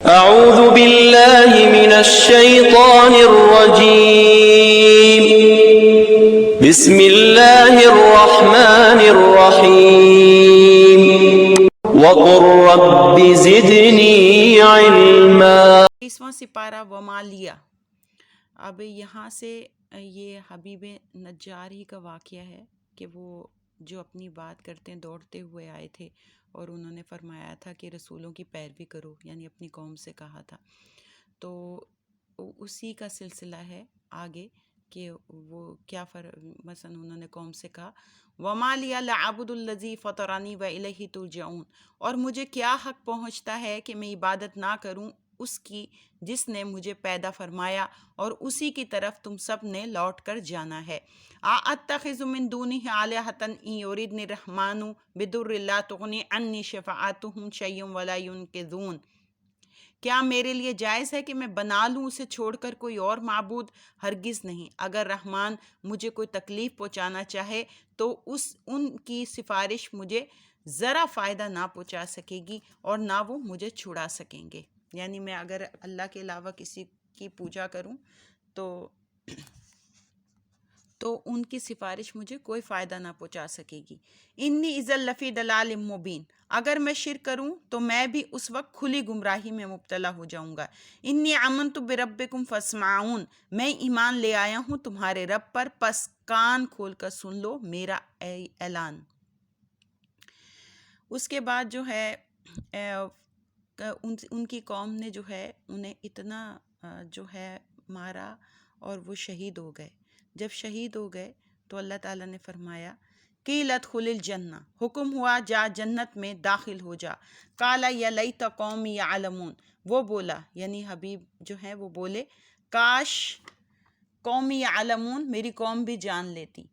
اعوذ باللہ من الشیطان الرجیم بسم اللہ الرحمن الرحیم وقل رب زدنی علما۔ 20واں سپارہ ومالیہ۔ اب یہاں سے یہ حبیب نجار ہی کا واقعہ ہے کہ وہ جو اپنی بات کرتے ہیں دوڑتے ہوئے آئے تھے اور انہوں نے فرمایا تھا کہ رسولوں کی پیروی کرو، یعنی اپنی قوم سے کہا تھا، تو اسی کا سلسلہ ہے آگے کہ وہ کیا مثلا انہوں نے قوم سے کہا وَمَا لِيَ لَعَبُدُ الَّذِي فَطَرَنِي وَإِلَيْهِ تُرْجَعُونَ، اور مجھے کیا حق پہنچتا ہے کہ میں عبادت نہ کروں اس کی جس نے مجھے پیدا فرمایا اور اسی کی طرف تم سب نے لوٹ کر جانا ہے۔ أَأَتَّخِذُ مِن دُونِهِ آلِهَةً إِن يُرِدْنِ الرَّحْمَنُ بِضُرٍّ لَا تُغْنِ عَنِّي شَفَاعَتُهُمْ شَيْئًا وَلَا يُنْقِذُونِ، کیا میرے لیے جائز ہے کہ میں بنا لوں اسے چھوڑ کر کوئی اور معبود؟ ہرگز نہیں، اگر رحمان مجھے کوئی تکلیف پہنچانا چاہے تو ان کی سفارش مجھے ذرا فائدہ نہ پہنچا سکے گی اور نہ وہ مجھے چھڑا سکیں گے۔ یعنی میں اگر اللہ کے علاوہ کسی کی پوجا کروں تو ان کی سفارش مجھے کوئی فائدہ نہ پہنچا سکے گی۔ انی اذا لفی ضلال مبین، اگر میں شرک کروں تو میں بھی اس وقت کھلی گمراہی میں مبتلا ہو جاؤں گا۔ انی آمنت بربکم فاسمعون، میں ایمان لے آیا ہوں تمہارے رب پر، پس کان کھول کر سن لو میرا اعلان۔ اس کے بعد جو ہے ان کی قوم نے جو ہے انہیں اتنا جو ہے مارا اور وہ شہید ہو گئے۔ جب شہید ہو گئے تو اللہ تعالیٰ نے فرمایا قیل ادخل الجنہ، حکم ہوا جا جنت میں داخل ہو جا۔ قال یا لیت قومی یعلمون، وہ بولا یعنی حبیب جو ہیں وہ بولے کاش قومی یعلمون، میری قوم بھی جان لیتی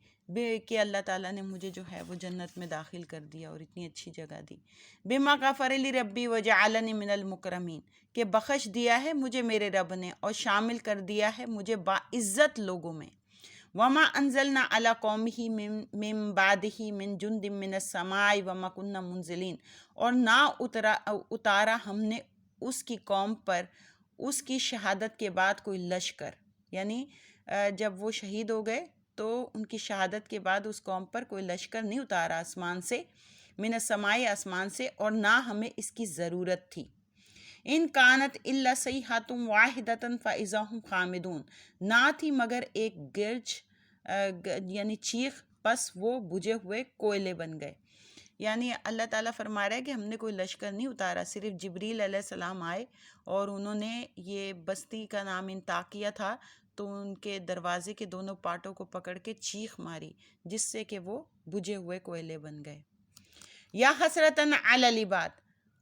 کہ اللہ تعالیٰ نے مجھے جو ہے وہ جنت میں داخل کر دیا اور اتنی اچھی جگہ دی۔ بما غفر لی ربی وجعلنی من المکرمین، کہ بخش دیا ہے مجھے میرے رب نے اور شامل کر دیا ہے مجھے باعزت لوگوں میں۔ وما انزلنا علی قومہ من بعدہ من جند من السماء وما کنا منزلین، اور نہ اتارا ہم نے اس کی قوم پر اس کی شہادت کے بعد کوئی لشکر، یعنی جب وہ شہید ہو گئے تو ان کی شہادت کے بعد اس قوم پر کوئی لشکر نہیں اتارا آسمان سے، من السماء آسمان سے، اور نہ ہمیں اس کی ضرورت تھی۔ ان کانت الا صیحۃ واحدۃ فاذا هم خامدون، نہ تھی مگر ایک گرج یعنی چیخ، پس وہ بجھے ہوئے کوئلے بن گئے۔ یعنی اللہ تعالیٰ فرما رہا ہے کہ ہم نے کوئی لشکر نہیں اتارا، صرف جبریل علیہ السلام آئے اور انہوں نے یہ بستی کا نام انطاکیہ تھا تو ان کے دروازے کے دونوں پارٹوں کو پکڑ کے چیخ ماری جس سے کہ وہ بجھے ہوئے کوئلے بن گئے۔ یا حسرتاً علی العباد،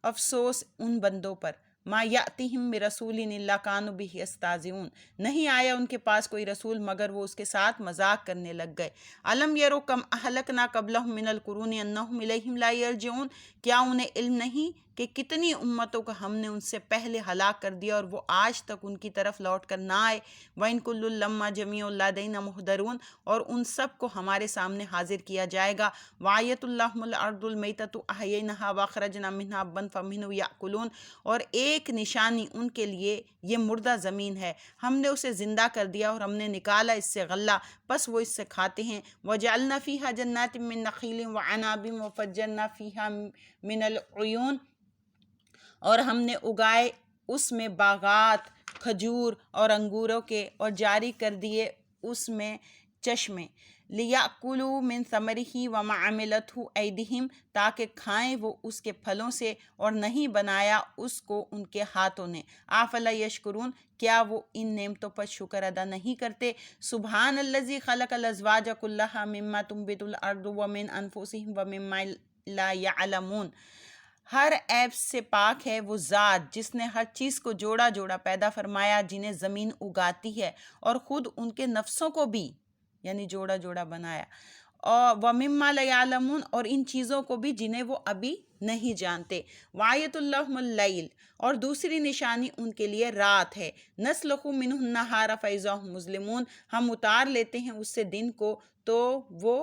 افسوس ان بندوں پر، ما یاتیہم برسول الا کانوا بہ یستہزئون، نہیں آیا ان کے پاس کوئی رسول مگر وہ اس کے ساتھ مذاق کرنے لگ گئے۔ الم یروا کم اہلکنا قبلہم من القرون انہم الیہم لا یرجعون، کیا انہیں علم نہیں کہ کتنی امتوں کو ہم نے ان سے پہلے ہلاک کر دیا اور وہ آج تک ان کی طرف لوٹ کر نہ آئے۔ وَإِن كُلٌّ لَمَّا جَمِيعٌ لَدَيْنَا مُحْضَرُونَ، اور ان سب کو ہمارے سامنے حاضر کیا جائے گا۔ وَآیَةٌ لَّهُمُ الْأَرْضُ الْمَيْتَةُ أَحْيَيْنَاهَا وَأَخْرَجْنَا مِنْهَا حَبًّا فَمِنْهُ يَأْكُلُونَ، اور ایک نشانی ان کے لیے یہ مردہ زمین ہے، ہم نے اسے زندہ کر دیا اور ہم نے نکالا اس سے غلہ، پس وہ اس سے کھاتے ہیں۔ وَجَعَلْنَا فِيهَا جَنَّاتٍ مِّن نَخِيلٍ وَعَنَابٍ وَفَجَّرْنَا فِيهَا مِنَ الْعُيُونِ، اور ہم نے اگائے اس میں باغات کھجور اور انگوروں کے اور جاری کر دیے اس میں چشمے، لِيَأْكُلُوا مِن ثَمَرِهِ وَمَا عَمِلَتْهُ أَيْدِيهِمْ، تاکہ کھائیں وہ اس کے پھلوں سے اور نہیں بنایا اس کو ان کے ہاتھوں نے۔ أَفَلَا يَشْكُرُونَ، کیا وہ ان نعمتوں پر شکر ادا نہیں کرتے؟ سبحان الذی خلق الازواج کلها مما تنبت الارض ومن انفسهم ومما لا يعلمون، ہر عیب سے پاک ہے وہ ذات جس نے ہر چیز کو جوڑا جوڑا پیدا فرمایا جنہیں زمین اگاتی ہے اور خود ان کے نفسوں کو بھی یعنی جوڑا جوڑا بنایا، اور وَمِمَّا لَا يَعْلَمُونَ، اور ان چیزوں کو بھی جنہیں وہ ابھی نہیں جانتے۔ وَآیَةٌ لَّهُمُ اللَّیْلُ، اور دوسری نشانی ان کے لیے رات ہے، نَسْلُخُ مِنْهُ النَّهَارَ فَإِذَا هُمْ مُظْلِمُونَ، ہم اتار لیتے ہیں اس سے دن کو تو وہ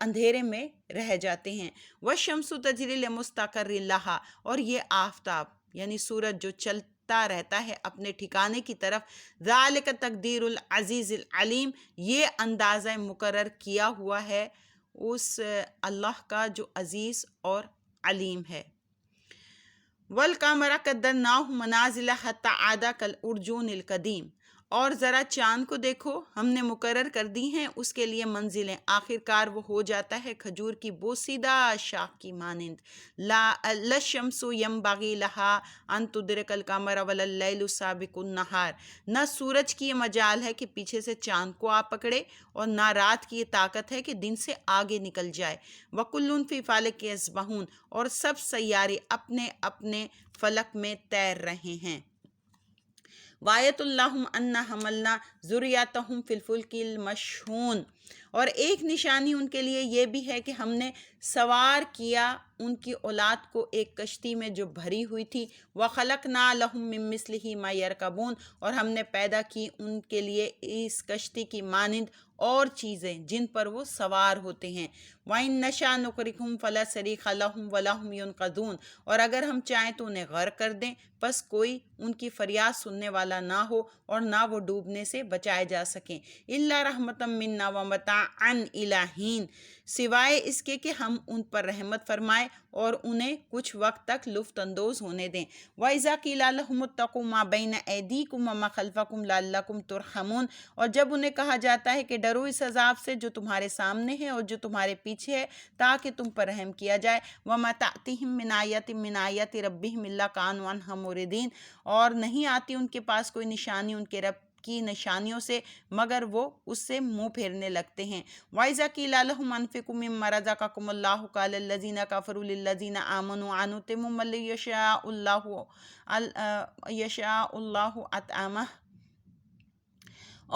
اندھیرے میں رہ جاتے ہیں۔ وَالشَّمْسُ تَجْرِی لِمُسْتَقَرٍّ لَہَا، اور یہ آفتاب یعنی سورج جو چلتا رہتا ہے اپنے ٹھکانے کی طرف، ذالک تقدیر العزیز العلیم، یہ اندازہ مقرر کیا ہوا ہے اس اللہ کا جو عزیز اور علیم ہے۔ وَالْقَمَرَ قَدَّرْنَاهُ مَنَازِلَ حَتَّى عَادَ كَالْعُرْجُونِ الْقَدِيمِ، اور ذرا چاند کو دیکھو، ہم نے مقرر کر دی ہیں اس کے لیے منزلیں، آخرکار وہ ہو جاتا ہے کھجور کی بوسیدہ شاخ کی مانند۔ لا الشمس ينبغي لها ان تدرك القمر ولا الليل سابق النهار، نہ سورج کی یہ مجال ہے کہ پیچھے سے چاند کو آ پکڑے، اور نہ رات کی یہ طاقت ہے کہ دن سے آگے نکل جائے۔ وَكُلٌّ فِي فَلَكٍ يَسْبَحُونَ، اور سب سیارے اپنے اپنے فلک میں تیر رہے ہیں۔ وَآیَةٌ لَّهُمْ أَنَّا حَمَلْنَا ذُرِّيَّتَهُمْ فِي الْفُلْكِ الْمَشْحُونِ، اور ایک نشانی ان کے لیے یہ بھی ہے کہ ہم نے سوار کیا ان کی اولاد کو ایک کشتی میں جو بھری ہوئی تھی۔ وَخَلَقْنَا لَهُم مِّن مِّثْلِهِ مَا يَرْكَبُونَ، اور ہم نے پیدا کی ان کے لیے اس کشتی کی مانند اور چیزیں جن پر وہ سوار ہوتے ہیں۔ وَإِن نَّشَأْ نُغْرِقْهُمْ فَلَا صَرِيخَ لَهُمْ وَلَا هُمْ يُنقَذُونَ، اور اگر ہم چاہیں تو انہیں غرق کر دیں، پس کوئی ان کی فریاد سننے والا نہ ہو اور نہ وہ ڈوبنے سے بچائے جا سکیں۔ إِلَّا رَحْمَةً مِّنَّا وَمَتَاعًا إِلَىٰ حِينٍ، سوائے اس کے کہ ہم ان پر رحمت فرمائیں اور انہیں کچھ وقت تک لطف اندوز ہونے دیں۔ وَإِذَا قِيلَ لَهُمُ اتَّقُوا مَا بَيْنَ أَيْدِيكُمْ وَمَا خَلْفَكُمْ لَعَلَّكُمْ تُرْحَمُونَ، اور جب انہیں کہا جاتا ہے کہ ڈرو اس عذاب سے جو تمہارے سامنے ہے اور جو تمہارے پیچھے ہے، تاکہ تم پر رحم کیا جائے۔ وَمَا تَأْتِيهِم مِّنْ آیَةٍ مِّنْ آیَاتِ رَبِّهِمْ إِلَّا كَانُوا عَنْهَا مُعْرِضِينَ، اور نہیں آتی ان کے پاس کوئی نشانی ان کے رب کی نشانیوں سے مگر وہ اس سے منہ پھیرنے لگتے ہیں۔ وَإِذَا قِيلَ لَهُمْ أَنفِقُوا مِمَّا رَزَقَكُمُ اللَّهُ قَالَ الَّذِينَ كَفَرُوا لِلَّذِينَ آمَنُوا أَنُطْعِمُ مَن لَّوْ يَشَاءُ اللَّهُ أَطْعَمَهُ،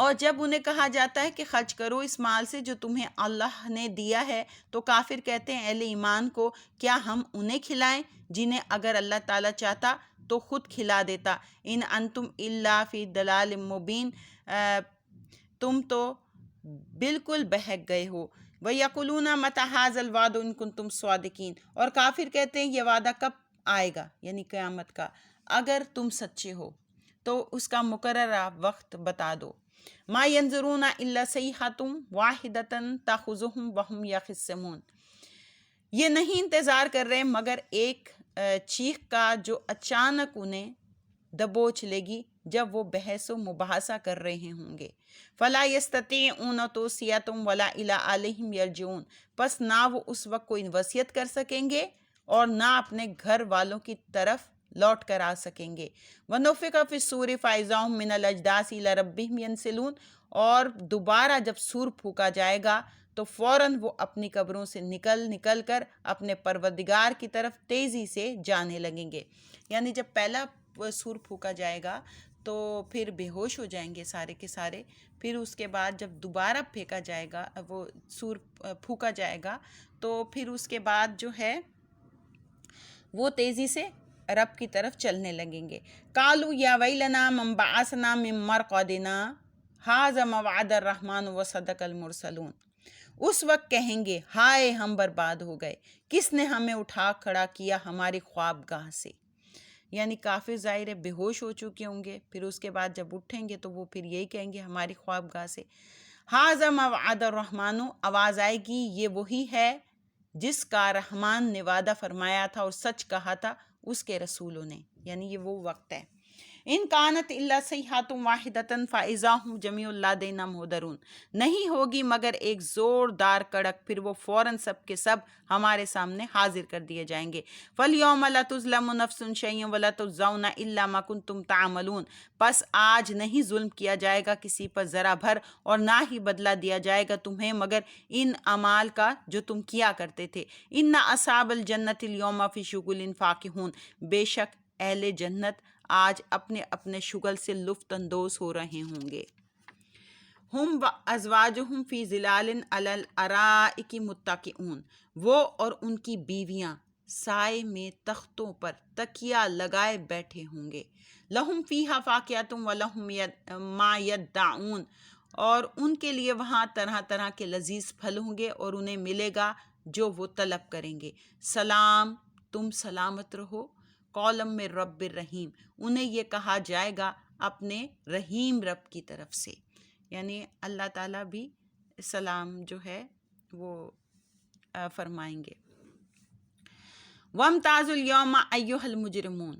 اور جب انہیں کہا جاتا ہے کہ خرچ کرو اس مال سے جو تمہیں اللہ نے دیا ہے، تو کافر کہتے ہیں اہل ایمان کو، کیا ہم انہیں کھلائیں جنہیں اگر اللہ تعالیٰ چاہتا تو خود کھلا دیتا۔ ان انتم الا فی ضلال مبین، تم تو بالکل بہک گئے ہو۔ وَيَقُولُونَ مَتَىٰ هَٰذَا الْوَعْدُ إِن كُنتُمْ صَادِقِينَ، اور کافر کہتے ہیں یہ وعدہ کب آئے گا، یعنی قیامت کا، اگر تم سچے ہو تو اس کا مقررہ وقت بتا دو۔ مَا يَنظُرُونَ إِلَّا صَيْحَةً وَاحِدَةً تَأْخُذُهُمْ وَهُمْ يَخِصِّمُونَ، یہ نہیں انتظار کر رہے مگر ایک چیخ کا جو اچانک انہیں دبوچ لے گی جب وہ بحث و مباحثہ کر رہے ہوں گے۔ فَلَا يَسْتَطِيعُونَ تَوْصِيَةً وَلَا إِلَىٰ أَهْلِهِمْ يَرْجِعُونَ، پس نہ وہ اس وقت کوئی وصیت کر سکیں گے اور نہ اپنے گھر والوں کی طرف لوٹ کر آ سکیں گے۔ وَنُفِخَ فِي الصُّورِ فَإِذَا هُم مِّنَ الْأَجْدَاثِ إِلَىٰ رَبِّهِمْ يَنْسِلُونَ، اور دوبارہ جب سور پھونکا جائے گا تو فوراً وہ اپنی قبروں سے نکل کر اپنے پروردگار کی طرف تیزی سے جانے لگیں گے۔ یعنی جب پہلا سور پھونکا جائے گا تو پھر بے ہوش ہو جائیں گے سارے کے سارے، پھر اس کے بعد جب دوبارہ پھینکا جائے گا، وہ سور پھونکا جائے گا، تو پھر اس کے بعد جو ہے وہ تیزی سے رب کی طرف چلنے لگیں گے۔ قالوا یا ویلنا من بعثنا من مرقدنا ھذا ما وعد الرحمن وصدق المرسلون، اس وقت کہیں گے ہائے ہم برباد ہو گئے، کس نے ہمیں اٹھا کھڑا کیا ہماری خوابگاہ سے۔ یعنی کافر ظاہر ہے بے ہوش ہو چکے ہوں گے، پھر اس کے بعد جب اٹھیں گے تو وہ پھر یہی کہیں گے ہماری خوابگاہ سے۔ ھذا ما وعد الرحمن، آواز آئے گی یہ وہی ہے جس کا رحمان نے وعدہ فرمایا تھا اور سچ کہا تھا اس کے رسولوں نے، یعنی یہ وہ وقت ہے۔ ان کانت الا صیحۃ واحدۃ فاذا هم جميع لدینا محضرون، نہیں ہوگی مگر ایک زوردار کڑک، پھر وہ فوراً سب کے سب ہمارے سامنے حاضر کر دیے جائیں گے۔ فَالْيَوْمَ لَا تُظْلَمُ نَفْسٌ شَيْئًا وَلَا تُجْزَوْنَ إِلَّا مَا كُنتُمْ تَعْمَلُونَ، پس آج نہیں ظلم کیا جائے گا کسی پر ذرا بھر، اور نہ ہی بدلہ دیا جائے گا تمہیں مگر ان اعمال کا جو تم کیا کرتے تھے۔ إِنَّ أَصْحَابَ الْجَنَّةِ الْيَوْمَ فِي شُغُلٍ فَاكِهُونَ، بے شک اہل جنت آج اپنے اپنے شغل سے لطف اندوز ہو رہے ہوں گے۔ ہم وازواجہم فی ظلال علی الارائک متکئون، وہ اور ان کی بیویاں سائے میں تختوں پر تکیہ لگائے بیٹھے ہوں گے۔ لہم فیہا فاکہۃ ولہم ما یدعون، اور ان کے لیے وہاں طرح طرح کے لذیذ پھل ہوں گے اور انہیں ملے گا جو وہ طلب کریں گے۔ سلام، تم سلامت رہو، قولم من رب الرحیم، انہیں یہ کہا جائے گا اپنے رحیم رب کی طرف سے، یعنی اللہ تعالیٰ بھی سلام جو ہے وہ فرمائیں گے۔ وَامْتَازُوا الْيَوْمَ أَيُّهَا الْمُجْرِمُونَ،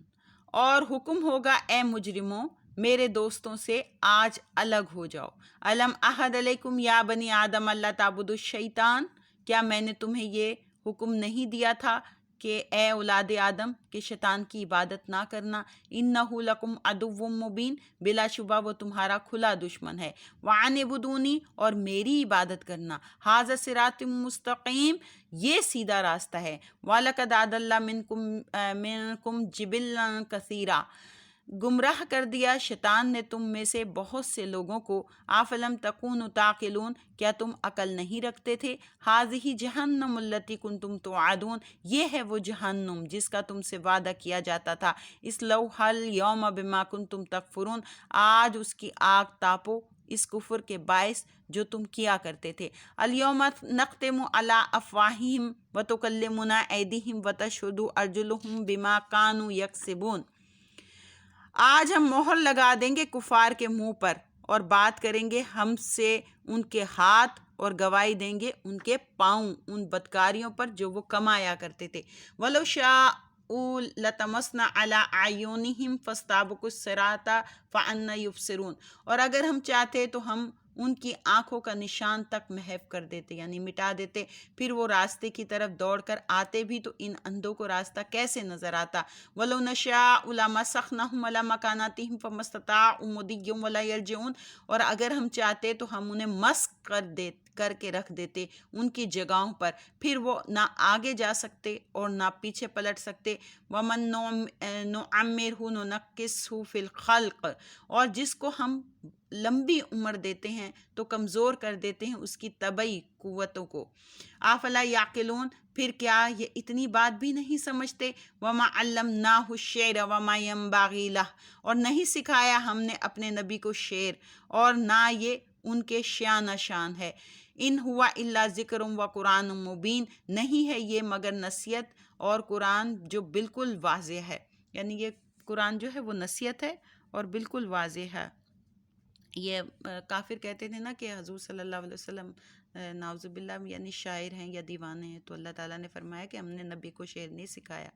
اور حکم ہوگا اے مجرموں میرے دوستوں سے آج الگ ہو جاؤ۔ الم احد علیکم یا بنی آدم اللہ تعبدوا الشیطان، کیا میں نے تمہیں یہ حکم نہیں دیا تھا کہ اے اولاد آدم کہ شیطان کی عبادت نہ کرنا، انہ لکم عدو مبین، بلا شبہ وہ تمہارا کھلا دشمن ہے، وان عبدونی، اور میری عبادت کرنا، ھذا صراط مستقیم، یہ سیدھا راستہ ہے، وَلَقَدْ أَضَلَّ مِنکم جِبِلًّا کثیرا، گمراہ کر دیا شیطان نے تم میں سے بہت سے لوگوں کو، آفلم تکونوا تعقلون، کیا تم عقل نہیں رکھتے تھے، ھذہ جہنم التی کنتم توعدون، یہ ہے وہ جہنم جس کا تم سے وعدہ کیا جاتا تھا، اصلوھا اليوم بما کنتم تکفرون، آج اس کی آگ تاپو اس کفر کے باعث جو تم کیا کرتے تھے، الیوم نختم علی افواہہم وتکلمنا ایدیہم وتشہد ارجلہم بما کانوا یکسبون، آج ہم مہر لگا دیں گے کفار کے منہ پر اور بات کریں گے ہم سے ان کے ہاتھ، اور گواہی دیں گے ان کے پاؤں ان بدکاریوں پر جو وہ کمایا کرتے تھے، وَلَوْ شَاءُوا لَطَمَسْنَا عَلَىٰ أَعْيُنِهِمْ فَاسْتَبَقُوا الصِّرَاطَ فَأَنَّىٰ يُبْصِرُونَ، اور اگر ہم چاہتے تو ہم ان کی آنکھوں کا نشان تک محو کر دیتے، یعنی مٹا دیتے، پھر وہ راستے کی طرف دوڑ کر آتے بھی تو ان اندھوں کو راستہ کیسے نظر آتا، وَلَوْ نَشَاءُ لَمَسَخْنَاهُمْ عَلَىٰ مَكَانَاتِهِمْ فَمَا اسْتَطَاعُوا مُضِيًّا وَلَا يَرْجِعُونَ، اور اگر ہم چاہتے تو ہم انہیں مسخ کر کے رکھ دیتے ان کی جگہوں پر، پھر وہ نہ آگے جا سکتے اور نہ پیچھے پلٹ سکتے، وَمَن نُعَمِّرْهُ نُنَكِّسْهُ فِي الْخَلْقِ، اور جس کو ہم لمبی عمر دیتے ہیں تو کمزور کر دیتے ہیں اس کی طبعی قوتوں کو، افلا یعقلون، پھر کیا یہ اتنی بات بھی نہیں سمجھتے، وما علمناہ الشعر وما ينبغي له، اور نہیں سکھایا ہم نے اپنے نبی کو شعر اور نہ یہ ان کے شان شان ہے، ان ہوا الا ذکر و قرآن مبین، نہیں ہے یہ مگر نصیحت اور قرآن جو بالکل واضح ہے، یعنی یہ قرآن جو ہے وہ نصیحت ہے اور بالکل واضح ہے۔ یہ کافر کہتے تھے نا کہ حضور صلی اللہ علیہ وسلم نعوذ باللہ یعنی شاعر ہیں یا دیوانے ہیں، تو اللہ تعالیٰ نے فرمایا کہ ہم نے نبی کو شعر نہیں سکھایا،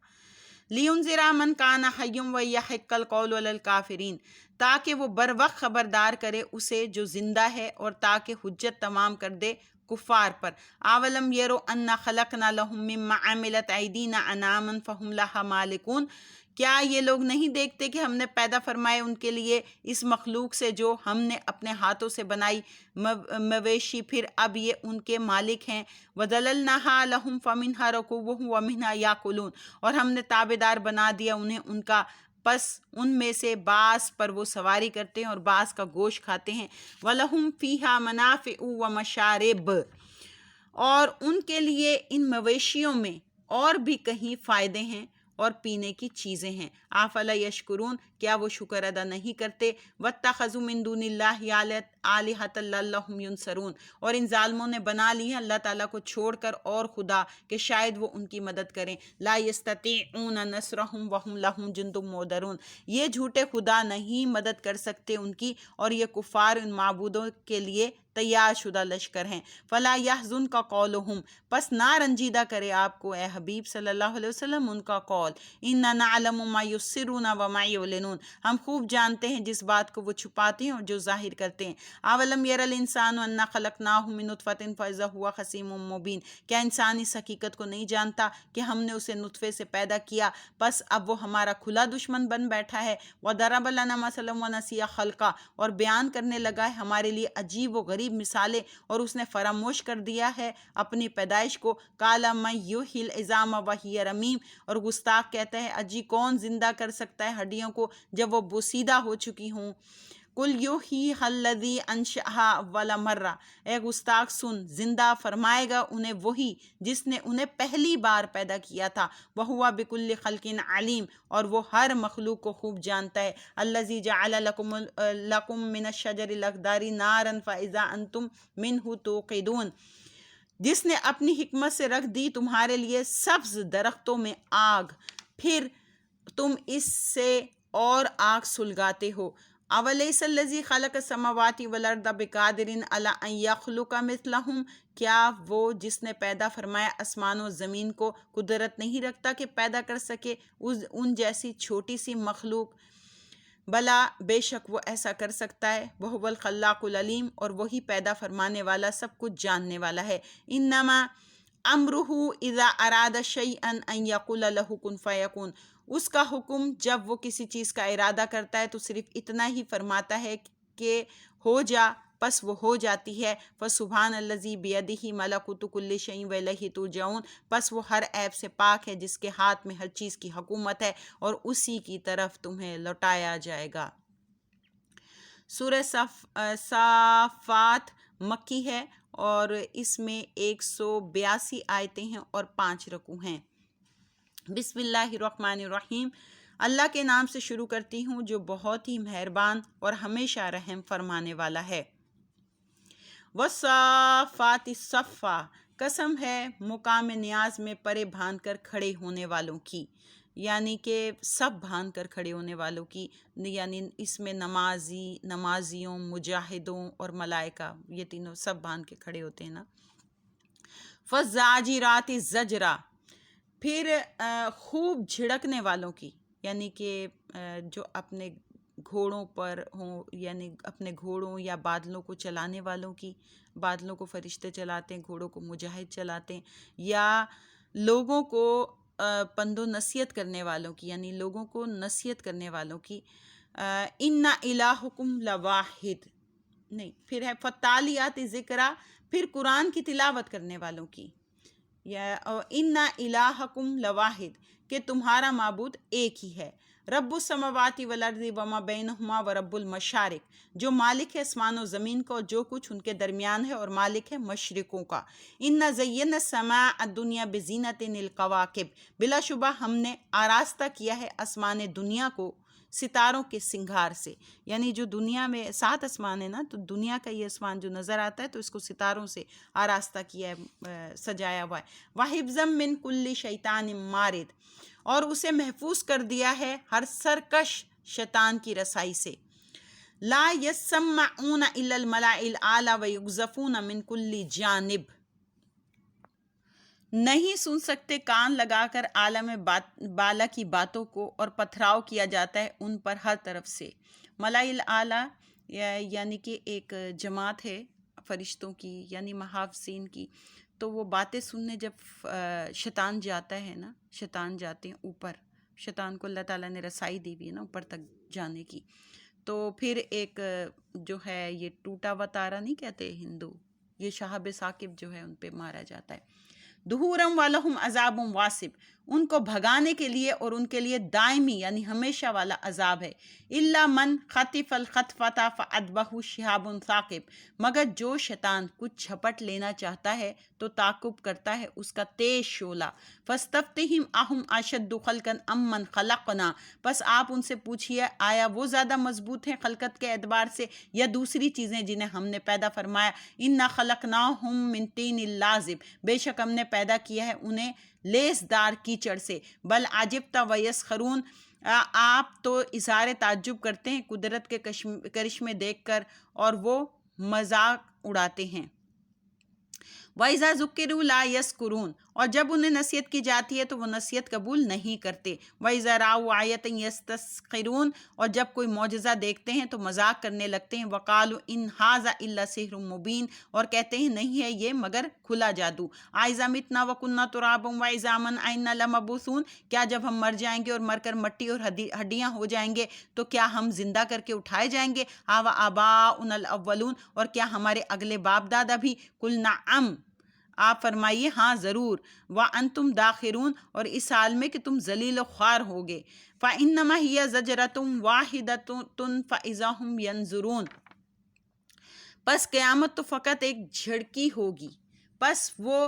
لِيُنذِرَ مَن كَانَ حَيًّا وَيَحِقَّ الْقَوْلُ عَلَى الْكَافِرِينَ، تاکہ وہ بروقت خبردار کرے اسے جو زندہ ہے اور تاکہ حجت تمام کر دے کفار پر، اَوَلَمْ يَرَوْا أَنَّا خَلَقْنَا لَهُم مِّمَّا عَمِلَتْ أَيْدِينَا أَنْعَامًا فَهُمْ لَهَا مَالِكُونَ، کیا یہ لوگ نہیں دیکھتے کہ ہم نے پیدا فرمائے ان کے لیے اس مخلوق سے جو ہم نے اپنے ہاتھوں سے بنائی مویشی، پھر اب یہ ان کے مالک ہیں، وَذَلَلْنَاهَا لَهُمْ فَمِنْهَا رَكُوبُهُمْ وَمِنْهَا يَأْكُلُونَ، اور ہم نے تابعدار بنا دیا انہیں ان کا، پس ان میں سے بعض پر وہ سواری کرتے ہیں اور بعض کا گوشت کھاتے ہیں، وَلَهُمْ فِيهَا مَنَافِعُ وَمَشَارِبُ، اور ان کے لیے ان مویشیوں میں اور بھی کہیں فائدے ہیں اور پینے کی چیزیں ہیں، افلا یشکرون، کیا وہ شکر ادا نہیں کرتے، واتخذوا من دون اللہ آلہۃ لعلہم ینصرون، اور ان ظالموں نے بنا لی ہے اللہ تعالیٰ کو چھوڑ کر اور خدا کہ شاید وہ ان کی مدد کریں، لا یستطیعون نصرہم وہم لہم جند محضرون، یہ جھوٹے خدا نہیں مدد کر سکتے ان کی، اور یہ کفار ان معبودوں کے لیے تیار شدہ لشکر ہیں، فلا یحزنک قولہم، پس نہ رنجیدہ کرے آپ کو اے حبیب صلی اللہ علیہ وسلم ان کا قول، انا نعلم ما یسرون وما یعلنون، ہم خوب جانتے ہیں جس بات کو وہ چھپاتے ہیں اور جو ظاہر کرتے ہیں، اولم یر الانسان انا خلقناہ من نطفۃ فاذا هو خصیم مبین، کیا انسان اس حقیقت کو نہیں جانتا کہ ہم نے اسے نطفے سے پیدا کیا پس اب وہ ہمارا کھلا دشمن بن بیٹھا ہے، وضرب لنا مثلا ونسی خلقہ، اور بیان کرنے لگا ہے ہمارے لیے عجیب و غریب مثالیں اور اس نے فراموش کر دیا ہے اپنی پیدائش کو، قال من یحیی العظام وہی رمیم، اور گستاخ کہتا ہے اجی کون زندہ کر سکتا ہے ہڈیوں کو جب وہ بوسیدہ ہو چکی ہوں، قل یحییھا الذی انشأھا اول مرہ، اے گستاخ سن، زندہ فرمائے گا انہیں وہی جس نے انہیں پہلی بار پیدا کیا تھا، وہو بکل خلق علیم، اور وہ ہر مخلوق کو خوب جانتا ہے، الذی جعل لکم من الشجر الاخضر نارا فاذا انتم منہ توقدون، جس نے اپنی حکمت سے رکھ دی تمہارے لیے سبز درختوں میں آگ، پھر تم اس سے اور آگ سلگاتے ہو۔ اولیس الذی خلق السماوات والارض بقادر علی ان یخلق مثلہم، کیا وہ جس نے پیدا فرمایا آسمان و زمین کو قدرت نہیں رکھتا کہ پیدا کر سکے ان جیسی چھوٹی سی مخلوق؟ بلا بے شک وہ ایسا کر سکتا ہے، وہو الخلاق العلیم، اور وہی پیدا فرمانے والا سب کچھ جاننے والا ہے۔ انما امرہ اذا اراد شیئا ان یقول لہ کن فیکون، اس کا حکم جب وہ کسی چیز کا ارادہ کرتا ہے تو صرف اتنا ہی فرماتا ہے کہ ہو جا، پس وہ ہو جاتی ہے۔ فسبحان الذی بیدہ ملکوت کل شیء والیہ ترجعون، پس وہ ہر عیب سے پاک ہے جس کے ہاتھ میں ہر چیز کی حکومت ہے اور اسی کی طرف تمہیں لوٹایا جائے گا۔ سورہ صافات مکی ہے اور اس میں 182 آیتیں ہیں اور 5 رکوع ہیں۔ بسم اللہ الرحمن الرحیم، اللہ کے نام سے شروع کرتی ہوں جو بہت ہی مہربان اور ہمیشہ رحم فرمانے والا ہے۔ والصافات صفا، قسم ہے مقام نیاز میں پرے باندھ کر کھڑے ہونے والوں کی، یعنی کہ سب باندھ کر کھڑے ہونے والوں کی، یعنی اس میں نمازیوں، مجاہدوں اور ملائکہ، یہ تینوں سب باندھ کے کھڑے ہوتے ہیں نا۔ فالزاجرات زجرا، پھر خوب جھڑکنے والوں کی، یعنی کہ جو اپنے گھوڑوں پر ہوں، یعنی اپنے گھوڑوں یا بادلوں کو چلانے والوں کی، بادلوں کو فرشتے چلاتے ہیں، گھوڑوں کو مجاہد چلاتے ہیں، یا لوگوں کو پند و نصیحت کرنے والوں کی، یعنی لوگوں کو نصیحت کرنے والوں کی۔ ان الہکم لواحد، نہیں، پھر ہے فالتالیات ذکرا، پھر قرآن کی تلاوت کرنے والوں کی، یا ان الہکم لواحد، کہ تمہارا معبود ایک ہی ہے۔ رب السماوات والارض وما بینہما ورب المشارق، جو مالک ہے آسمان و زمین کا اور جو کچھ ان کے درمیان ہے، اور مالک ہے مشرقوں کا۔ ان زینا السماء الدنیا بزینۃ الکواکب، بلا شبہ ہم نے آراستہ کیا ہے آسمان دنیا کو ستاروں کے سنگھار سے، یعنی جو دنیا میں 7 آسمان ہے نا، تو دنیا کا یہ آسمان جو نظر آتا ہے تو اس کو ستاروں سے آراستہ کیا ہے، سجایا ہوا ہے۔ وَحِفْظًا مِّن كُلِّ شَيْطَانٍ مَارِدٍ، اور اسے محفوظ کر دیا ہے ہر سرکش شیطان کی رسائی سے۔ لا يسمعون الا الملأ الاعلی ويقذفون من كل جانب، نہیں سن سکتے کان لگا کر عالم بالا کی باتوں کو، اور پتھراؤ کیا جاتا ہے ان پر ہر طرف سے۔ ملأ الاعلی یعنی کہ ایک جماعت ہے فرشتوں کی، یعنی محافظین کی، تو وہ باتیں سننے جب شیطان جاتا ہے نا، شیطان جاتے ہیں اوپر، شیطان کو اللہ تعالیٰ نے رسائی دی ہوئی ہے نا اوپر تک جانے کی، تو پھر ایک جو ہے یہ ٹوٹا ہوا تارا نہیں کہتے ہندو، یہ شہاب ثاقب جو ہے ان پہ مارا جاتا ہے۔ دہورم والہم عذاب واسب، ان کو بھگانے کے لیے اور ان کے لیے دائمی یعنی ہمیشہ والا عذاب ہے۔ الا من خطف الخطفۃ فاتبعہ شہاب ثاقب، مگر جو شیطان کچھ جھپٹ لینا چاہتا ہے تو تعقب کرتا ہے اس کا تیز شعلہ۔ فاستفتہم اہم اشد خلقا ام من خلقنا، پس آپ ان سے پوچھئے آیا وہ زیادہ مضبوط ہیں خلقت کے اعتبار سے یا دوسری چیزیں جنہیں ہم نے پیدا فرمایا۔ انا خلقناہم من طین لازب، بے شک ہم نے پیدا کیا ہے انہیں لیس دار کیچڑ سے۔ بل عجبت ویسخرون، آپ تو اظہار تعجب کرتے ہیں قدرت کے کرشمے دیکھ کر اور وہ مذاق اڑاتے ہیں۔ وَإِذَا ذُكِّرُوا لَا يَذْكُرُونَ، اور جب انہیں نصیحت کی جاتی ہے تو وہ نصیحت قبول نہیں کرتے۔ وَإِذَا رَأَوْا آیَةً يَسْتَسْخِرُونَ، اور جب کوئی معجزہ دیکھتے ہیں تو مذاق کرنے لگتے ہیں۔ وَقَالُوا إِنْ هَٰذَا إِلَّا سِحْرٌ مُّبِينٌ، اور کہتے ہیں نہیں ہے یہ مگر کھلا جادو۔ أَإِذَا مِتْنَا وَكُنَّا تُرَابًا وَعِظَامًا أَإِنَّا لَمَبْعُوثُونَ، کیا جب ہم مر جائیں گے اور مر کر مٹی اور ہڈیاں ہو جائیں گے تو کیا ہم زندہ کر کے اٹھائے جائیں گے؟ آباؤنا الأولون، اور کیا ہمارے اگلے باپ دادا بھی؟ قُلْ نَعَمْ، آپ فرمائیے ہاں ضرور۔ وَأَنْتُمْ دَاخِرُونَ، اور اس حال میں کہ تم ذلیل و خوار ہوگے۔ فَإِنَّمَا هِيَ زَجْرَةٌ وَاحِدَةٌ فَإِذَا هُمْ يَنظُرُونَ، پس قیامت تو فقط ایک جھڑکی ہوگی، پس وہ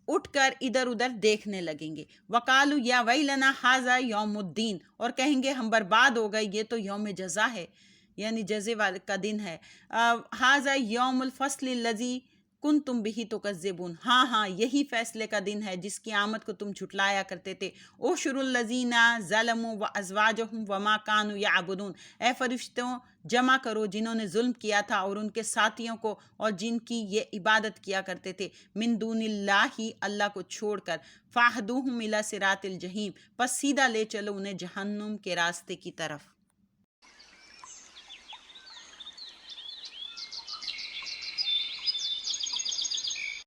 اٹھ کر ادھر ادھر دیکھنے لگیں گے۔ وَقَالُوا يَا وَيْلَنَا هَٰذَا يَوْمُ الدِّينِ، اور کہیں گے ہم برباد ہو گئے، یہ تو یوم جزا ہے، یعنی جزے کا دن ہے۔ هَٰذَا يَوْمُ الْفَصْلِ الَّذِي کنتم بہ تکذبون، ہاں ہاں یہی فیصلے کا دن ہے جس کی آمد کو تم جھٹلایا کرتے تھے۔ احشروا الذین ظلموا وازواجہم وما کانوا یعبدون، اے فرشتوں جمع کرو جنہوں نے ظلم کیا تھا اور ان کے ساتھیوں کو اور جن کی یہ عبادت کیا کرتے تھے، من دون اللہ، اللہ کو چھوڑ کر، فاہدوہم الی صراط الجحیم، پس سیدھا لے چلو انہیں جہنم کے راستے کی طرف۔